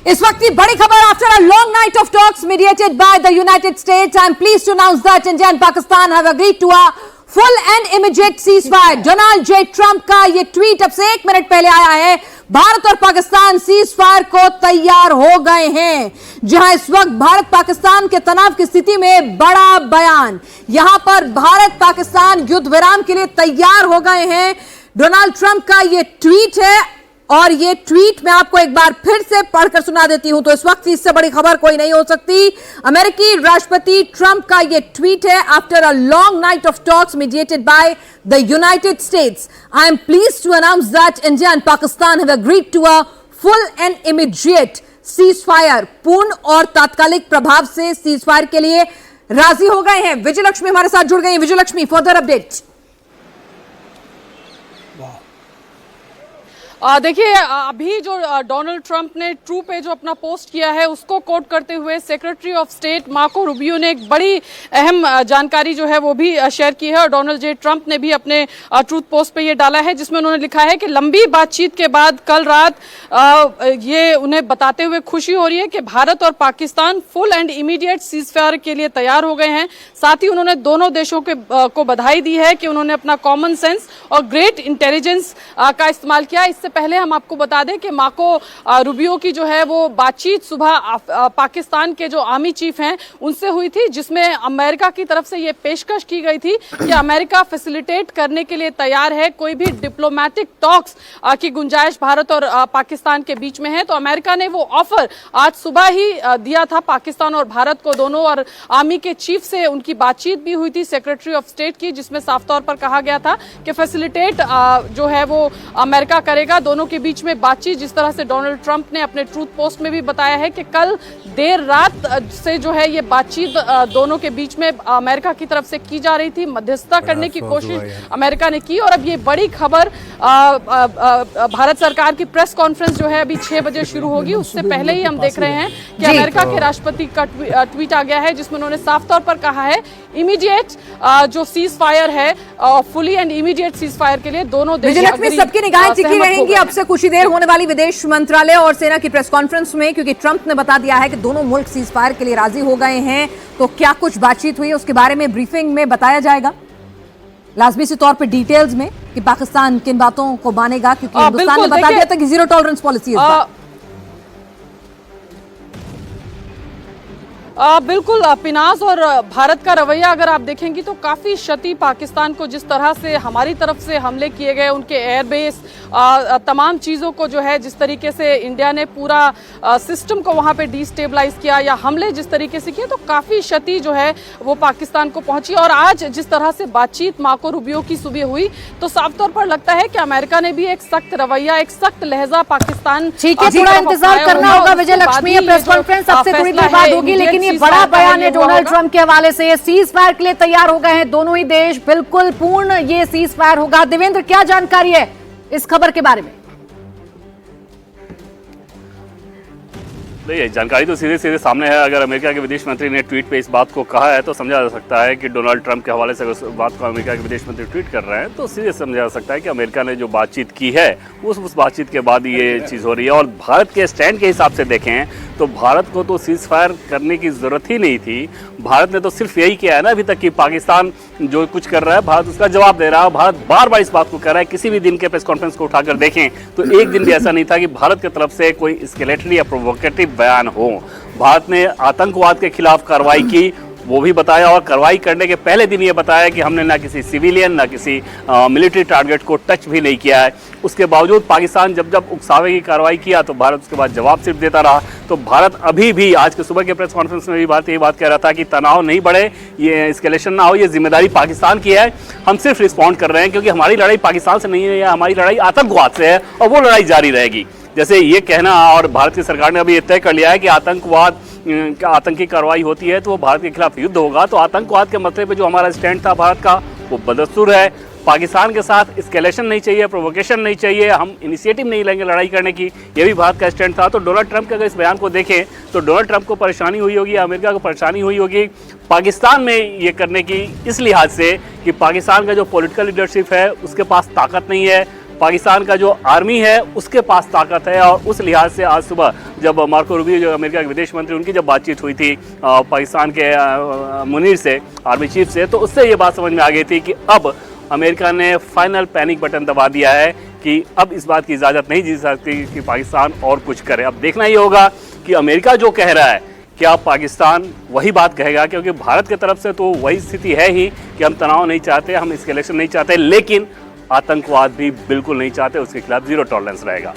इस वक्त की बड़ी खबर after a long night of talks mediated by the United States I am pleased to announce that India and Pakistan have agreed to a full and immediate ceasefire. Donald J Trump का ये tweet अब से 1 minute पहले आया है। भारत और Pakistan ceasefire को तैयार हो गए हैं। जहां इस वक्त भारत पाकिस्तान के तनाव की स्थिति में बड़ा बयान, यहां पर भारत पाकिस्तान युद्ध विराम के लिए तैयार हो गए हैं। डोनाल्ड ट्रंप का ये ट्वीट है और ये ट्वीट मैं आपको एक बार फिर से पढ़कर सुना देती हूं, तो इस वक्त इससे बड़ी खबर कोई नहीं हो सकती। अमेरिकी राष्ट्रपति ट्रंप का ये ट्वीट है, after a long night of talks mediated by the United States I am pleased to announce that India and Pakistan have agreed to a full and immediate ceasefire. पूर्ण और तात्कालिक प्रभाव से सीजफायर के लिए राजी हो गए हैं। विजयलक्ष्मी हमारे साथ जुड़ गई हैं। Vijayalakshmi, further update. देखिए, अभी जो डोनाल्ड ट्रंप ने ट्रू पे जो अपना पोस्ट किया है उसको कोट करते हुए secretary of state Marco Rubio ने एक बड़ी अहम जानकारी जो है वो भी शेयर की है। और डोनाल्ड जे ट्रंप ने भी अपने ट्रूथ पोस्ट पे ये डाला है, जिसमें उन्होंने लिखा है कि लंबी बातचीत के बाद कल रात ये उन्हें बताते हुए खुशी हो रही है कि भारत और Pakistan full and immediate ceasefire के लिए तैयार हो गए हैं। साथ ही उन्होंने दोनों देशों को बधाई दी है कि उन्होंने अपना कॉमन सेंस और ग्रेट इंटेलिजेंस का इस्तेमाल किया। इससे पहले हम आपको बता दें कि मार्को रूबियो की जो है वो बातचीत सुबह पाकिस्तान के जो आर्मी चीफ हैं उनसे हुई थी, जिसमें अमेरिका की तरफ से ये पेशकश की गई थी कि अमेरिका फैसिलिटेट करने के लिए तैयार है। कोई भी डिप्लोमेटिक टॉक्स की गुंजाइश भारत और पाकिस्तान के बीच में है, तो अमेरिका ने वो ऑफर आज सुबह ही दिया था पाकिस्तान और भारत को दोनों। और आर्मी के चीफ से उनकी बातचीत भी हुई थी सेक्रेटरी ऑफ स्टेट की, जिसमें साफ तौर पर कहा गया था कि फैसिलिटेट जो है वो अमेरिका करेगा। दोनों के बीच में बातचीत, जिस तरह से डोनाल्ड ट्रंप ने अपने ट्रूथ पोस्ट में भी बताया है कि कल देर रात से जो है ये बातचीत दोनों के बीच में अमेरिका की तरफ से की जा रही थी। मध्यस्थता करने की कोशिश अमेरिका ने की। और अब ये बड़ी खबर, भारत सरकार की प्रेस कॉन्फ्रेंस जो है अभी 6 बजे शुरू होगी, उससे पहले ही हम देख रहे हैं कि अमेरिका के राष्ट्रपति का ट्वीट आ गया है, जिसमें उन्होंने साफ तौर पर कहा है इमीडिएट जो सीज फायर है, fully and immediate cease fire के लिए दोनों देश सबकी निगाहें टिकी रहेंगी अब से कुछ ही देर होने वाली विदेश मंत्रालय और सेना की प्रेस कॉन्फ्रेंस में, क्योंकि ट्रंप ने बता दिया है कि दोनों मुल्क सीज फायर के लिए राजी हो गए हैं। तो क्या कुछ बातचीत हुई उसके बारे में ब्रीफिंग में बताया जाएगा, लाजमी से तौर पे डिटेल्स में, कि पाकिस्तान किन बातों को मानेगा, क्योंकि हिंदुस्तान ने बता दिया था कि जीरो टॉलरेंस पॉलिसी है। बिल्कुल, पिनाज और भारत का रवैया अगर आप देखेंगी तो काफी क्षति पाकिस्तान को, जिस तरह से हमारी तरफ से हमले किए गए, उनके एयरबेस, तमाम चीज़ों को जो है जिस तरीके से इंडिया ने पूरा सिस्टम को वहाँ पे डिस्टेबलाइज किया या हमले जिस तरीके से किए, तो काफ़ी क्षति जो है वो पाकिस्तान को पहुंची। और आज जिस तरह से बातचीत मार्को रूबियो की सुबह हुई, तो साफ तौर पर लगता है कि अमेरिका ने भी एक सख्त रवैया, एक सख्त लहजा पाकिस्तान। ठीक है, थोड़ा इंतजार करना होगा विजयलक्ष्मी, प्रेस कॉन्फ्रेंस सबसे थोड़ी देर बाद होगी, लेकिन ये बड़ा बयान है डोनाल्ड ट्रंप के हवाले से। सीज फायर के लिए तैयार हो गए हैं दोनों ही देश, बिल्कुल पूर्ण ये सीज फायर होगा। देवेंद्र, क्या जानकारी है इस खबर के बारे में? नहीं, जानकारी तो सीधे सीधे सामने है। अगर अमेरिका के विदेश मंत्री ने ट्वीट पे इस बात को कहा है तो समझा जा सकता है कि डोनाल्ड ट्रंप के हवाले से उस बात को अमेरिका के विदेश मंत्री ट्वीट कर रहे हैं, तो सीधे समझा जा सकता है कि अमेरिका ने जो बातचीत की है उस बातचीत के बाद ये चीज़ हो रही है। और भारत के स्टैंड के हिसाब से देखें तो भारत को तो सीज फायर करने की ज़रूरत ही नहीं थी। भारत ने तो सिर्फ यही किया है ना अभी तक कि पाकिस्तान जो कुछ कर रहा है भारत उसका जवाब दे रहा है। भारत बार बार इस बात को कह रहा है। किसी भी दिन के प्रेस कॉन्फ्रेंस को उठाकर देखें तो एक दिन भी ऐसा नहीं था कि भारत की तरफ से कोई एस्केलेटरी या प्रोवोकेटिव बयान हो। भारत ने आतंकवाद के खिलाफ कार्रवाई की, वो भी बताया, और कार्रवाई करने के पहले दिन ये बताया कि हमने ना किसी सिविलियन ना किसी मिलिट्री टारगेट को टच भी नहीं किया है। उसके बावजूद पाकिस्तान जब उकसावे की कार्रवाई किया तो भारत उसके बाद जवाब सिर्फ देता रहा। तो भारत अभी भी आज के सुबह के प्रेस कॉन्फ्रेंस में भी यही बात कह रहा था कि तनाव नहीं बढ़े, ये एस्केलेशन ना हो, ये जिम्मेदारी पाकिस्तान की है। हम सिर्फ रिस्पॉन्ड कर रहे हैं क्योंकि हमारी लड़ाई पाकिस्तान से नहीं है, या हमारी लड़ाई आतंकवाद से है और वो लड़ाई जारी रहेगी। जैसे ये कहना, और भारत की सरकार ने अभी ये तय कर लिया है कि आतंकी कार्रवाई होती है तो वो भारत के खिलाफ युद्ध होगा। तो आतंकवाद के मसले पे जो हमारा स्टैंड था भारत का, वो बदस्तूर है। पाकिस्तान के साथ एस्केलेशन नहीं चाहिए, प्रोवोकेशन नहीं चाहिए, हम इनिशिएटिव नहीं लेंगे लड़ाई करने की, ये भी भारत का स्टैंड था। तो डोनाल्ड ट्रंप के अगर इस बयान को देखें तो डोनाल्ड ट्रंप को परेशानी हुई होगी, अमेरिका को परेशानी हुई होगी पाकिस्तान में ये करने की, इस लिहाज से कि पाकिस्तान का जो पॉलिटिकल लीडरशिप है उसके पास ताकत नहीं है। पाकिस्तान का जो आर्मी है उसके पास ताकत है। और उस लिहाज से आज सुबह जब मार्को रूबियो जो अमेरिका के विदेश मंत्री, उनकी जब बातचीत हुई थी पाकिस्तान के मुनीर से, आर्मी चीफ से, तो उससे ये बात समझ में आ गई थी कि अब अमेरिका ने फाइनल पैनिक बटन दबा दिया है कि अब इस बात की इजाज़त नहीं दी सकती कि पाकिस्तान और कुछ करे। अब देखना ही होगा कि अमेरिका जो कह रहा है क्या पाकिस्तान वही बात कहेगा, क्योंकि भारत की तरफ से तो वही स्थिति है ही कि हम तनाव नहीं चाहते, हम एस्केलेशन नहीं चाहते, लेकिन आतंकवाद भी बिल्कुल नहीं चाहते, उसके खिलाफ जीरो टॉलरेंस रहेगा।